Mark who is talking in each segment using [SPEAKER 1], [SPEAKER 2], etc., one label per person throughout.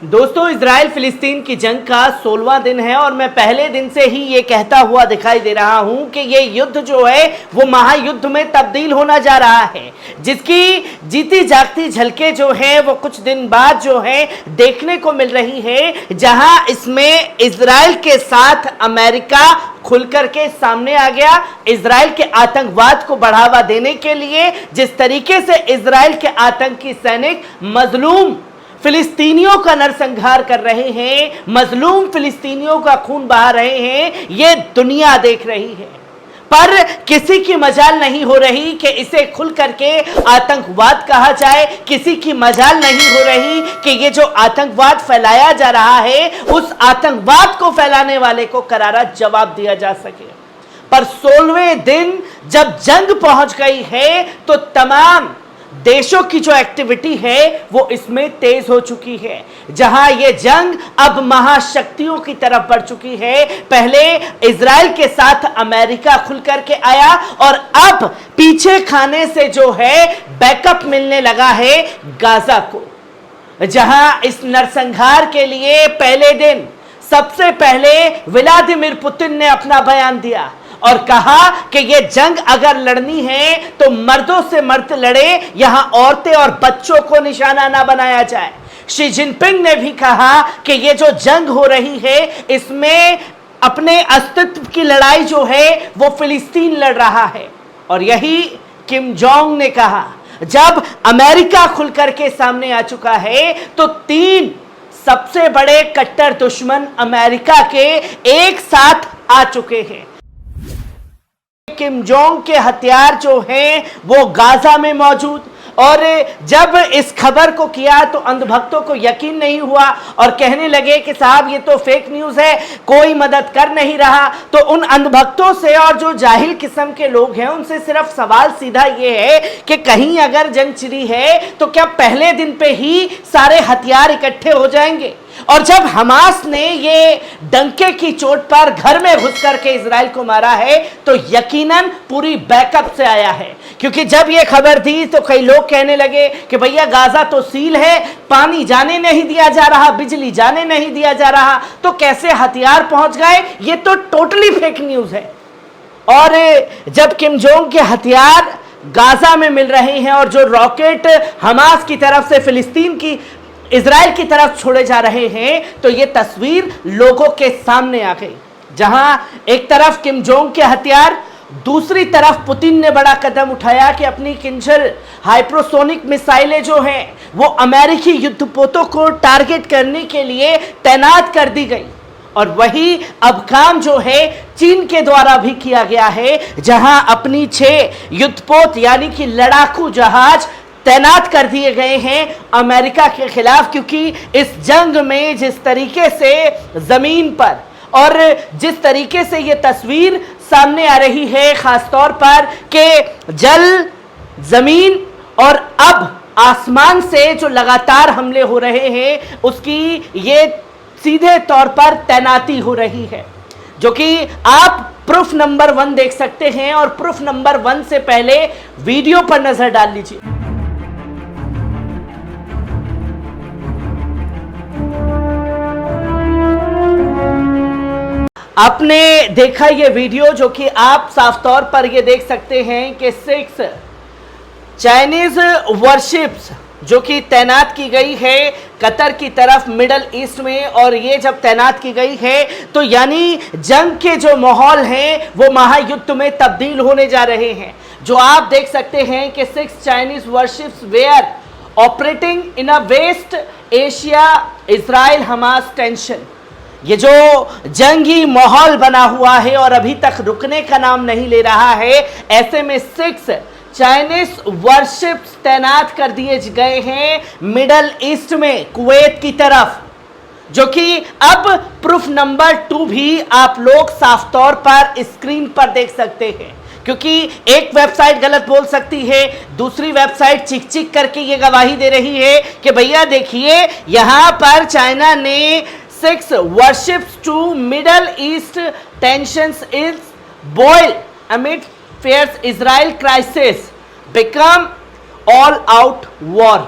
[SPEAKER 1] दोस्तों, इजराइल फिलिस्तीन की जंग का 16वां दिन है और मैं पहले दिन से ही ये कहता हुआ दिखाई दे रहा हूं कि ये युद्ध जो है वो महायुद्ध में तब्दील होना जा रहा है, जिसकी जीती जागती झलकें जो है वो कुछ दिन बाद जो है देखने को मिल रही है, जहां इसमें इजराइल के साथ अमेरिका खुलकर के सामने आ गया। इजराइल के आतंकवाद को बढ़ावा देने के लिए जिस तरीके से इजराइल के आतंकी सैनिक मजलूम फिलिस्तीनियों का नरसंहार कर रहे हैं, मजलूम फिलिस्तीनियों का खून बहा रहे हैं, ये दुनिया देख रही है। पर किसी की मजाल नहीं हो रही कि इसे खुल करके आतंकवाद कहा जाए, किसी की मजाल नहीं हो रही कि ये जो आतंकवाद फैलाया जा रहा है उस आतंकवाद को फैलाने वाले को करारा जवाब दिया जा सके। पर 16वें दिन जब जंग पहुंच गई है तो तमाम देशों की जो एक्टिविटी है वो इसमें तेज हो चुकी है, जहां ये जंग अब महाशक्तियों की तरफ बढ़ चुकी है। पहले इजराइल के साथ अमेरिका खुल करके आया और अब पीछे खाने से जो है बैकअप मिलने लगा है गाजा को, जहां इस नरसंहार के लिए पहले दिन सबसे पहले व्लादिमीर पुतिन ने अपना बयान दिया और कहा कि ये जंग अगर लड़नी है तो मर्दों से मर्द लड़े, यहां औरतें और बच्चों को निशाना ना बनाया जाए। शी जिनपिंग ने भी कहा कि ये जो जंग हो रही है इसमें अपने अस्तित्व की लड़ाई जो है वो फिलिस्तीन लड़ रहा है। और यही किम जोंग ने कहा। जब अमेरिका खुलकर के सामने आ चुका है तो 3 सबसे बड़े कट्टर दुश्मन अमेरिका के एक साथ आ चुके हैं। किम जोंग के हथियार जो हैं वो गाजा में मौजूद, और जब इस खबर को किया तो अंधभक्तों को यकीन नहीं हुआ और कहने लगे कि साहब ये तो फेक न्यूज़ है, कोई मदद कर नहीं रहा। तो उन अंधभक्तों से और जो जाहिल किस्म के लोग हैं उनसे सिर्फ सवाल सीधा ये है कि कहीं अगर जंग छिड़ी है तो क्या पहले दिन पे ही सारे हथियार इकट्ठे हो जाएंगे? और जब हमास ने ये डंके की चोट पर घर में घुस करके इजराइल को मारा है तो यकीनन पूरी बैकअप से आया है, क्योंकि जब ये खबर थी तो कई लोग कहने लगे कि भैया गाजा तो सील है, पानी जाने नहीं दिया जा रहा, बिजली जाने नहीं दिया जा रहा, तो कैसे हथियार पहुंच गए? ये तो टोटली फेक न्यूज़ है। और जब किम जोंग के हथियार गाजा में मिल रहे हैं और जो रॉकेट हमास की तरफ से फिलिस्तीन की इजराइल की तरफ छोड़े जा रहे हैं तो ये तस्वीर लोगों के सामने आ गई, जहां एक तरफ किम जोंग के हथियार, दूसरी तरफ पुतिन ने बड़ा कदम उठाया कि अपनी किंजल हाइपरसोनिक मिसाइलें जो हैं वो अमेरिकी युद्धपोतों को टारगेट करने के लिए तैनात कर दी गई। और वही अब काम जो है चीन के द्वारा भी किया गया है, जहां अपनी 6 युद्धपोत यानी कि लड़ाकू जहाज तैनात कर दिए गए हैं अमेरिका के खिलाफ, क्योंकि इस जंग में जिस तरीके से जमीन पर और जिस तरीके से ये तस्वीर सामने आ रही है, खासतौर पर कि जल, जमीन और अब आसमान से जो लगातार हमले हो रहे हैं उसकी ये सीधे तौर पर तैनाती हो रही है, जो कि आप प्रूफ नंबर 1 देख सकते हैं। और प्रूफ नंबर 1 से पहले वीडियो पर नजर डाल लीजिए। आपने देखा ये वीडियो, जो कि आप साफ तौर पर ये देख सकते हैं कि 6 चाइनीज वॉरशिप्स जो कि तैनात की गई है कतर की तरफ मिडल ईस्ट में, और ये जब तैनात की गई है तो यानी जंग के जो माहौल हैं वो महायुद्ध में तब्दील होने जा रहे हैं। जो आप देख सकते हैं कि 6 Chinese warships were operating in a West Asia Israel Hamas tension. ये जो जंगी माहौल बना हुआ है और अभी तक रुकने का नाम नहीं ले रहा है, ऐसे में 6 चाइनीज वॉरशिप्स तैनात कर दिए गए हैं मिडल ईस्ट में कुवैत की तरफ, जो कि अब प्रूफ नंबर 2 भी आप लोग साफ तौर पर स्क्रीन पर देख सकते हैं। क्योंकि एक वेबसाइट गलत बोल सकती है, दूसरी वेबसाइट चिक चिक करके ये गवाही दे रही है कि भैया देखिए यहां पर चाइना ने 6 warships to Middle East tensions is boil amid fears Israel crisis become all out war।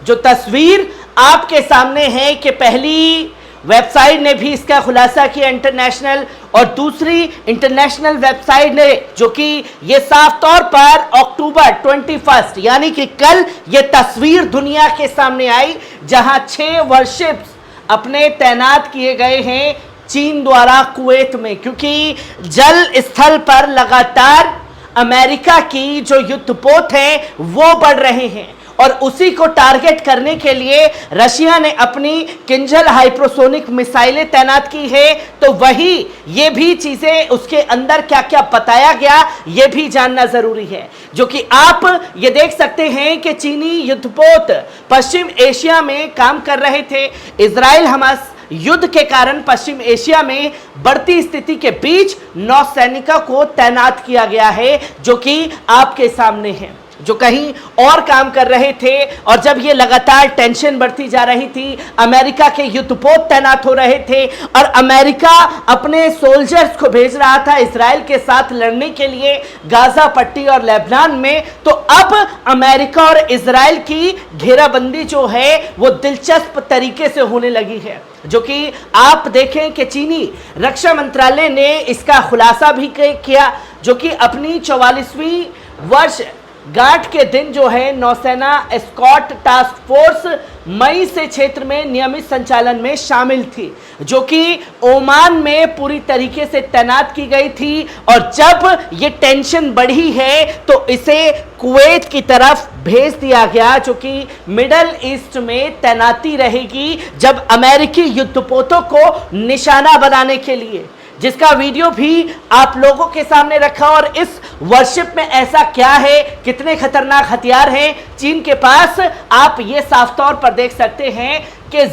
[SPEAKER 1] जो तस्वीर आपके सामने है कि पहली वेबसाइट ने भी इसका खुलासा किया इंटरनेशनल, और दूसरी इंटरनेशनल वेबसाइट ने जो कि ये साफ तौर पर अक्टूबर 21 यानी कि कल ये तस्वीर दुनिया के सामने आई, जहां 6 वॉरशिप्स अपने तैनात किए गए हैं चीन द्वारा कुवैत में, क्योंकि जल स्थल पर लगातार अमेरिका की जो युद्धपोत हैं वो बढ़ रहे हैं, और उसी को टारगेट करने के लिए रशिया ने अपनी किंजल हाइपरसोनिक मिसाइलें तैनात की है। तो वही ये भी चीजें उसके अंदर क्या क्या बताया गया ये भी जानना जरूरी है, जो कि आप ये देख सकते हैं कि चीनी युद्धपोत पश्चिम एशिया में काम कर रहे थे। इजराइल हमास युद्ध के कारण पश्चिम एशिया में बढ़ती स्थिति के बीच नौसैनिकों को तैनात किया गया है, जो कि आपके सामने है, जो कहीं और काम कर रहे थे। और जब ये लगातार टेंशन बढ़ती जा रही थी, अमेरिका के युद्धपोत तैनात हो रहे थे और अमेरिका अपने सोल्जर्स को भेज रहा था इजराइल के साथ लड़ने के लिए गाजा पट्टी और लेबनान में, तो अब अमेरिका और इजराइल की घेराबंदी जो है वो दिलचस्प तरीके से होने लगी है, जो कि आप देखें कि चीनी रक्षा मंत्रालय ने इसका खुलासा भी किया, जो कि अपनी 44वीं वर्ष गांठ के दिन जो है नौसेना एस्कॉर्ट टास्क फोर्स मई से क्षेत्र में नियमित संचालन में शामिल थी, जो कि ओमान में पूरी तरीके से तैनात की गई थी। और जब ये टेंशन बढ़ी है तो इसे कुवैत की तरफ भेज दिया गया, जो कि मिडल ईस्ट में तैनाती रहेगी जब अमेरिकी युद्धपोतों को निशाना बनाने के लिए, जिसका वीडियो भी आप लोगों के सामने रखा। और इस वर्शिप में ऐसा क्या है, कितने खतरनाक हथियार हैं चीन के पास, आप ये साफ तौर पर देख सकते हैं कि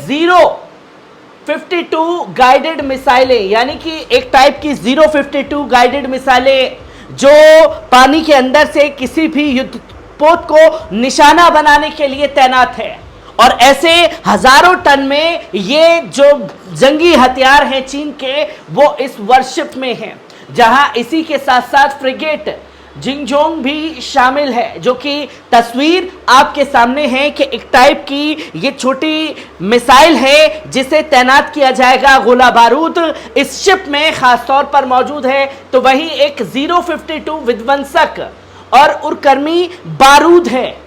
[SPEAKER 1] 052 गाइडेड मिसाइलें, यानी कि एक टाइप की 052 गाइडेड मिसाइलें जो पानी के अंदर से किसी भी युद्धपोत को निशाना बनाने के लिए तैनात है। और ऐसे हजारों टन में ये जो जंगी हथियार हैं चीन के, वो इस वर्शिप में हैं, जहां इसी के साथ साथ फ्रिगेट जिंगजोंग भी शामिल है, जो कि तस्वीर आपके सामने है कि एक टाइप की ये छोटी मिसाइल है जिसे तैनात किया जाएगा। गोला बारूद इस शिप में खास तौर पर मौजूद है। तो वही एक 052 विध्वंसक और उरकर्मी बारूद है,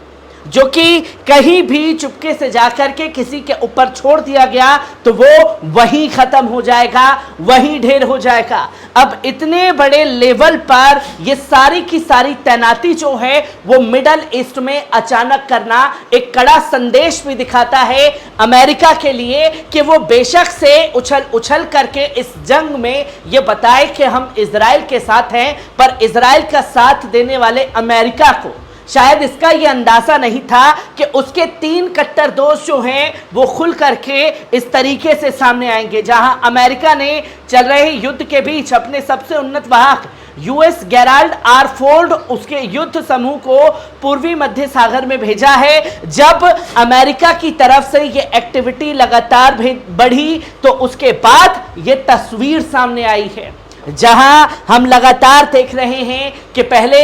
[SPEAKER 1] जो कि कहीं भी चुपके से जाकर के किसी के ऊपर छोड़ दिया गया तो वो वहीं खत्म हो जाएगा, वहीं ढेर हो जाएगा। अब इतने बड़े लेवल पर ये सारी की सारी तैनाती जो है वो मिडल ईस्ट में अचानक करना एक कड़ा संदेश भी दिखाता है अमेरिका के लिए कि वो बेशक से उछल करके इस जंग में ये बताए कि हम इजराइल के साथ हैं, पर इजराइल का साथ देने वाले अमेरिका को शायद इसका ये अंदाजा नहीं था कि उसके 3 कट्टर दोस्त जो हैं वो खुल करके इस तरीके से सामने आएंगे, जहां अमेरिका ने चल रहे युद्ध के बीच अपने सबसे उन्नत वाहक यूएस गेराल्ड आर फोर्ड उसके युद्ध समूह को पूर्वी मध्य सागर में भेजा है। जब अमेरिका की तरफ से ये एक्टिविटी लगातार बढ़ी तो उसके बाद ये तस्वीर सामने आई है, जहां हम लगातार देख रहे हैं कि पहले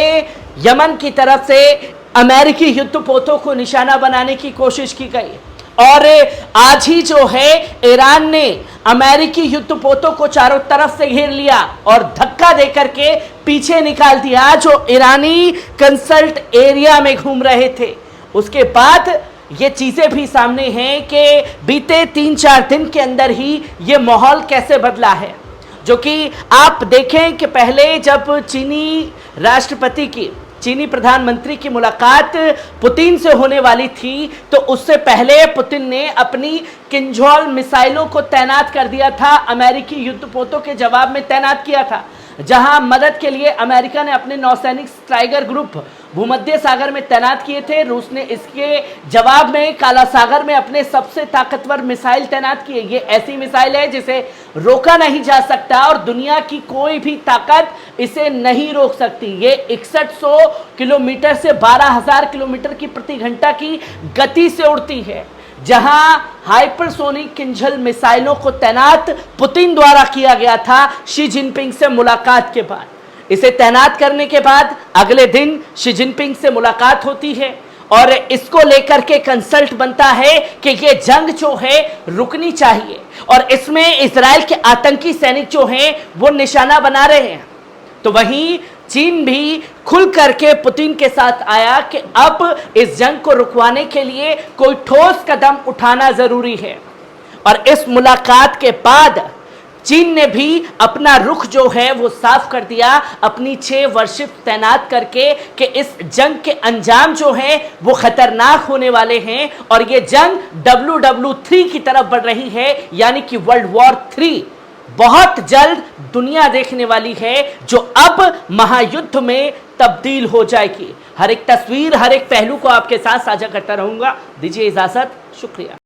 [SPEAKER 1] यमन की तरफ से अमेरिकी युद्धपोतों को निशाना बनाने की कोशिश की गई, और आज ही जो है ईरान ने अमेरिकी युद्धपोतों को चारों तरफ से घेर लिया और धक्का देकर के पीछे निकाल दिया जो ईरानी कंसल्ट एरिया में घूम रहे थे। उसके बाद ये चीजें भी सामने हैं कि बीते 3-4 दिन के अंदर ही ये माहौल कैसे बदला है, जो कि आप देखें कि पहले जब चीनी प्रधानमंत्री की मुलाकात पुतिन से होने वाली थी तो उससे पहले पुतिन ने अपनी किंजॉल मिसाइलों को तैनात कर दिया था, अमेरिकी युद्धपोतों के जवाब में तैनात किया था, जहां मदद के लिए अमेरिका ने अपने नौसैनिक टाइगर ग्रुप भूमध्य सागर में तैनात किए थे। रूस ने इसके जवाब में काला सागर में अपने सबसे ताकतवर मिसाइल तैनात किए। ये ऐसी मिसाइल है जिसे रोका नहीं जा सकता और दुनिया की कोई भी ताकत इसे नहीं रोक सकती। ये 6100 किलोमीटर से 12,000 किलोमीटर की प्रति घंटा की गति से उड़ती है, जहां हाइपरसोनिक किंजल मिसाइलों को तैनात पुतिन द्वारा किया गया था शी जिनपिंग से मुलाकात के बाद। इसे तैनात करने के बाद अगले दिन शी जिनपिंग से मुलाकात होती है और इसको लेकर के कंसल्ट बनता है कि ये जंग जो है रुकनी चाहिए, और इसमें इजराइल के आतंकी सैनिक जो हैं वो निशाना बना रहे हैं। तो वहीं चीन भी खुल करके पुतिन के साथ आया कि अब इस जंग को रुकवाने के लिए कोई ठोस कदम उठाना जरूरी है। और इस मुलाकात के बाद चीन ने भी अपना रुख जो है वो साफ कर दिया, अपनी 6 वारशिप तैनात करके कि इस जंग के अंजाम जो हैं वो खतरनाक होने वाले हैं और ये जंग WW3 की तरफ बढ़ रही है, यानी कि वर्ल्ड वॉर 3 बहुत जल्द दुनिया देखने वाली है, जो अब महायुद्ध में तब्दील हो जाएगी। हर एक तस्वीर, हर एक पहलू को आपके साथ साझा करता रहूंगा। दीजिए इजाजत, शुक्रिया।